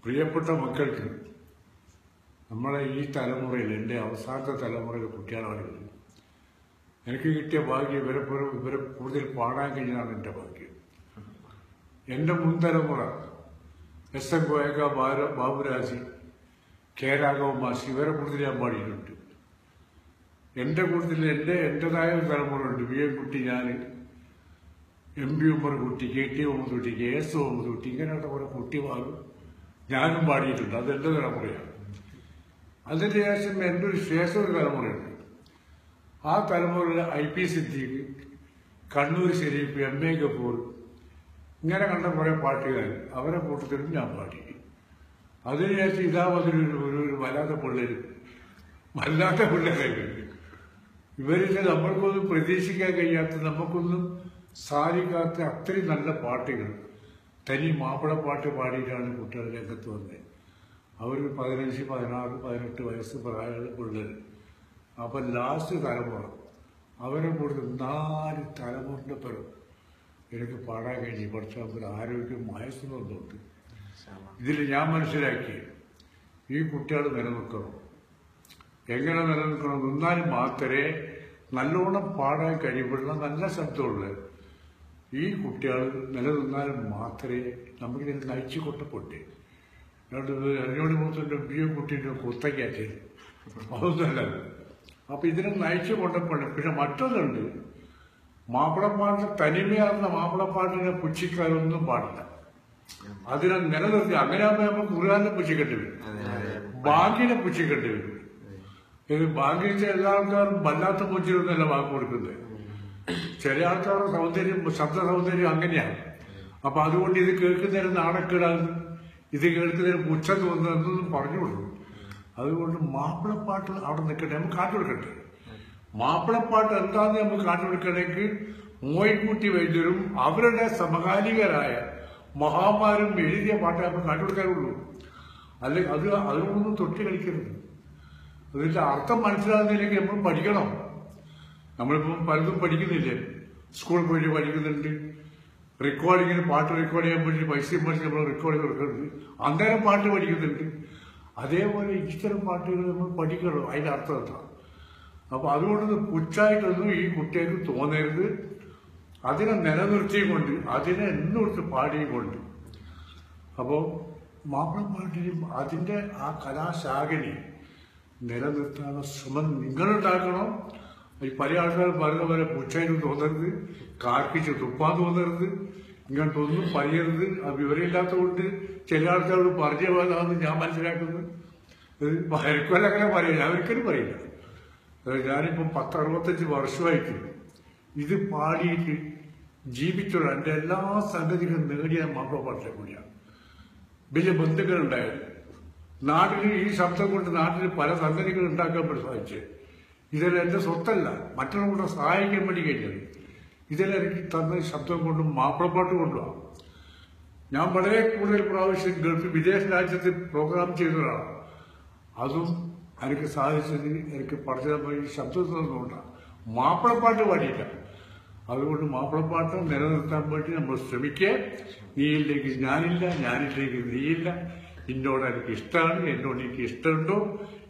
പ്രിയപ്പെട്ട മക്കൾക്ക്, നമ്മളെ ഈ തലമുറയിൽ, എൻ്റെ അവസാനത്തെ തലമുറയിലെ കുട്ടികളാണ് ഇവർ. എനിക്ക് കിട്ടിയ ഭാഗ്യം ഇവരെ കൂടുതൽ പാടാൻ കഴിഞ്ഞതാണ് എൻ്റെ ഭാഗ്യം. എൻ്റെ മുൻ തലമുറ S N Koyakka, Baburaj, K Raghava മാഷി, ഇവരെ കൂടുതൽ ഞാൻ പാടിയിട്ടുണ്ട്. എൻ്റെ കൂടുതൽ എൻ്റെതായ ഒരു തലമുറ ഉണ്ട്. വി എം കുട്ടി, ഞാൻ, എം പി ഉമ്മർ കുട്ടി, കെ ടി മുഹമ്മദ് കുട്ടി, കെ എസ് മുഹമ്മദ് കുട്ടി, ഇങ്ങനെയുള്ള കുറെ കുട്ടിമാരും ഞാനും പാടിയിട്ടുണ്ട്. അത് എൻ്റെ തലമുറയാണ്. അതിന് ശേഷം എൻ്റെ ഒരു ശേഷം ഒരു തലമുറയുണ്ട്. ആ തലമുറയിൽ IP സിദ്ദീഖ്, കണ്ണൂർ ഷെരീഫ്, MA കപൂർ, ഇങ്ങനെ കണ്ട കുറെ പാട്ടുകാർ, അവരെ കൂട്ടത്തിലും ഞാൻ പാടി. അതിനുശേഷം ഒരു വല്ലാത്ത പിള്ളേരുണ്ട്. ഇവരിൽ നമ്മൾക്കൊന്നും പ്രതീക്ഷിക്കാൻ കഴിയാത്ത, നമുക്കൊന്നും സാധിക്കാത്ത അത്രയും നല്ല പാട്ടുകൾ, തനി മാപ്പിളപ്പാട്ട് പാടിയിട്ടാണ് കുട്ടികൾ രംഗത്ത് വന്നത്. അവർ 15, 16, 18 വയസ്സ് പ്രായമുള്ള പിള്ളേർ. അപ്പം ലാസ്റ്റ് തലമുറ, അവരെ കൂടുതൽ 4 തലമുറയുടെ പേരും എനിക്ക് പാടാൻ കഴിഞ്ഞു. കുറച്ച് ഒരു ആരോഗ്യം വയസ്സുന്നുണ്ട്. ഇതിൽ ഞാൻ മനസ്സിലാക്കി, ഈ കുട്ടികൾ നിലനിൽക്കണം. എങ്ങനെ നിലനിൽക്കണം? നിന്നാലും മാത്രമേ നല്ലോണം പാടാൻ കഴിവുള്ള നല്ല ശബ്ദമുള്ള ഈ കുട്ടികൾ നിലനിന്നാലും മാത്രമേ നമുക്കിതിന് നയിച്ചു കൊട്ടപ്പെട്ടു. എന്നോട് മൂത്തിൻ്റെ ബിയോ കുട്ടീൻ്റെ കുത്തയ്ക്കാറ്റ് അതൊന്നല്ല. അപ്പൊ ഇതിനെ നയിച്ചു കൊണ്ടപ്പോഴും പിന്നെ മറ്റൊന്നുണ്ട്, മാപ്പിളപ്പാട്ടിന് തനിമയാർന്ന മാപ്പിളപ്പാട്ടിനെ പുച്ഛിക്കാനൊന്നും പാടില്ല. അതിനെ നിലനിർത്തി. അങ്ങനെ ആകുമ്പോൾ നമുക്ക് ഖുർആനെ പുച്ഛിക്കേണ്ടി വരും, ബാങ്കിനെ പുച്ഛിക്കേണ്ടി വരും. ഇത് ബാങ്കിന്റെ എല്ലാ ആൾക്കാരും വല്ലാത്ത പുച്ഛിലൊന്നല്ല വാക്ക് കൊടുക്കുന്നത്. ചില ആൾക്കാരുടെ സൗന്ദര്യം, ശബ്ദ സൗന്ദര്യം അങ്ങനെയാണ്. അപ്പൊ അതുകൊണ്ട് ഇത് കേൾക്കുന്നതിന് നാണക്കേടാണ്, ഇത് കേൾക്കുന്നതിന് പുച്ഛം തോന്നുന്നതെന്നൊന്നും പറഞ്ഞു കൊടുക്കും. അതുകൊണ്ട് മാപ്പിളപ്പാട്ട് അവിടെ നിൽക്കട്ടെ, നമുക്ക് കാട്ടുകൊടുക്കട്ടെ. മാപ്പിളപ്പാട്ട് എന്താന്ന് നമുക്ക് കാട്ടുകൊടുക്കണമെങ്കിൽ മോയിൻകുട്ടി വൈദ്യരും അവരുടെ സമകാലികരായ മഹാന്മാരും എഴുതിയ പാട്ടേ നമുക്ക് കാട്ടുകൊടുക്കാനുള്ളൂ. അല്ലെങ്കിൽ അതിനൊന്നും തൊട്ടി കളിക്കരുത്. അതിന്റെ അർത്ഥം മനസ്സിലാകുന്നില്ലെങ്കിൽ നമ്മൾ പഠിക്കണം. നമ്മളിപ്പം പലതും പഠിക്കുന്നില്ലേ, സ്കൂളിൽ പോയിട്ട് പഠിക്കുന്നുണ്ട്. റെക്കോർഡിങ്ങിന് പാട്ട് റെക്കോർഡ് ചെയ്യാൻ വേണ്ടി പൈസയും മേടിച്ച് നമ്മൾ റെക്കോർഡ് കൊടുക്കുന്നുണ്ട്. അന്നേരം പാട്ട് പഠിക്കുന്നുണ്ട്. അതേപോലെ ഇത്തരം പാട്ടുകൾ നമ്മൾ പഠിക്കണം. അതിന്റെ അർത്ഥം എന്താ? അപ്പൊ അതുകൊണ്ട് പുച്ഛായിട്ടൊന്നും ഈ കുട്ടികൾക്ക് തോന്നരുത്. അതിനെ നിലനിർത്തിയും അതിനെ എന്നോർത്ത് പാടിയും കൊണ്ട്. അപ്പോൾ മാപ്പിളപ്പാട്ടിനും അതിന്റെ ആ കലാശാഖനെ നിലനിർത്താനുള്ള ശ്രമം നിങ്ങളുണ്ടാക്കണം. ഈ പല ആൾക്കാർ പറയുന്ന പോലെ പുച്ഛായിട്ട് തോന്നരുത്, കാർക്കിച്ച് തുപ്പാൻ തോന്നരുത്, ഇങ്ങോട്ടൊന്നും പറയരുത്. അത് വിവരമില്ലാത്തതുകൊണ്ട് ചില ആൾക്കാരോട് പറഞ്ഞു പോയതാണെന്ന് ഞാൻ മനസ്സിലാക്കുന്നത്. എനിക്കല്ല അങ്ങനെ പറയില്ല, ഞാൻ ഒരിക്കലും പറയില്ല. ഞാനിപ്പം 10-65 വർഷമായിട്ട് ഇത് പാടിയിട്ട് ജീവിച്ചുള്ള എൻ്റെ എല്ലാ സംഗതികളും നേടിയ മാപ്പിളപ്പാട്ടിലെ കൂടിയാണ്. വലിയ ബന്ധുക്കളുണ്ടായത് നാട്ടിൽ. ഈ ശബ്ദം കൊണ്ട് നാട്ടിൽ പല സംഗതികൾ ഉണ്ടാക്കാൻ വേണ്ടി സാധിച്ചത്. ഇതെല്ലാം എൻ്റെ സ്വത്തല്ല, മറ്റുള്ളവരുടെ സഹായിക്കാൻ വേണ്ടി കഴിഞ്ഞത്. ഇതെല്ലാം എനിക്ക് തന്ന ശബ്ദം കൊണ്ടും മാപ്പിളപ്പാട്ട് കൊണ്ടുമാണ്. ഞാൻ വളരെ കൂടുതൽ പ്രാവശ്യം വിദേശ രാജ്യത്ത് പ്രോഗ്രാം ചെയ്തതാണ്. അതും എനിക്ക് സാധിച്ചത് എനിക്ക് പഠിച്ചപ്പോൾ ഈ ശബ്ദത്തിൽ നിന്നുകൊണ്ടാണ്. മാപ്പിളപ്പാട്ട് പാടിയില്ല. അതുകൊണ്ട് മാപ്പിളപ്പാട്ട് നിലനിർത്താൻ വേണ്ടി നമ്മൾ ശ്രമിക്കുക. നീയില്ലെങ്കിൽ ഞാനില്ല, ഞാനില്ലെങ്കിൽ നീയില്ല. എന്നോട് എനിക്ക് ഇഷ്ടമാണ്, എന്നോട് എനിക്ക് ഇഷ്ടമുണ്ടോ,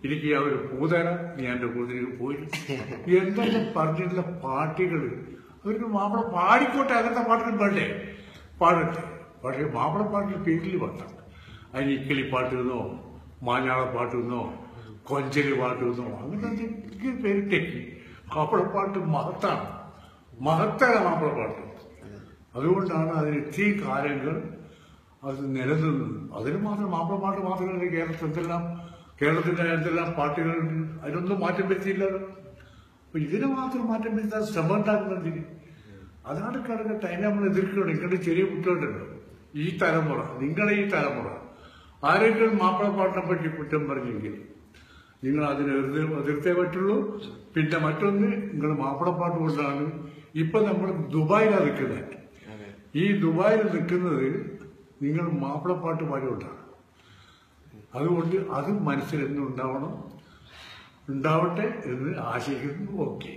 എനിക്ക് ആ ഒരു പൂതരാ, നീ എൻ്റെ കൂടുതലേക്ക് പോയി എന്തെല്ലാം പറഞ്ഞിട്ടുള്ള പാട്ടുകൾ അവർക്ക് മാപ്പിള പാടിക്കോട്ടെ. അങ്ങനത്തെ പാട്ടുകൾ വേണ്ടേ, പാടട്ടെ. പക്ഷേ മാപ്പിളപ്പാട്ടിൽ പേരിൽ പാട്ടാണ്. അതിന് ഇക്കിളി പാട്ടുന്നോ, മാഞ്ഞാള പാട്ടുന്നോ, കൊഞ്ചലി പാട്ടുന്നോ, അങ്ങനത്തെ പേരിട്ടേക്ക്. മാപ്പിളപ്പാട്ട് മഹത്താണ്, മഹത്താണ് മാപ്പിളപ്പാട്ട്. അതുകൊണ്ടാണ് അതിന് ഇത്രയും കാലങ്ങൾ അത് നിലനിന്നത്. അതിന് മാത്രം മാപ്പിളപ്പാട്ട് മാത്രമല്ല, കേരളത്തിന്റെ എന്തെല്ലാം പാട്ടുകളുണ്ട്, അതിനൊന്നും മാറ്റം വരുത്തിയില്ലല്ലോ. അപ്പൊ ഇതിന് മാത്രം മാറ്റം വരുത്താൻ ശ്രമം ഉണ്ടാക്കുന്നതിന് അതാണ് കിടക്കട്ടെ. അതിനെ നമ്മൾ എതിർക്കണം. നിങ്ങളുടെ ചെറിയ കുട്ടികളുണ്ടല്ലോ, ഈ തലമുറ, നിങ്ങളെ ഈ തലമുറ ആരെങ്കിലും മാപ്പിളപ്പാട്ടിനെ പറ്റി കുറ്റം പറഞ്ഞെങ്കിൽ നിങ്ങൾ അതിനെ എതിർത്തേ പറ്റുള്ളൂ. പിന്നെ മറ്റൊന്ന്, നിങ്ങൾ മാപ്പിളപ്പാട്ട് കൊണ്ടാണ് ഇപ്പൊ നമ്മൾ ദുബായിലാണ് നിൽക്കുന്നത്. ഈ ദുബായിൽ നിൽക്കുന്നത് നിങ്ങൾ മാപ്പിളപ്പാട്ട് പാടിക്കൊണ്ടാണ്. അതുകൊണ്ട് അത് മനസ്സിൽ എന്നും ഉണ്ടാവട്ടെ എന്ന് ആശിക്കുന്നു. ഓക്കെ.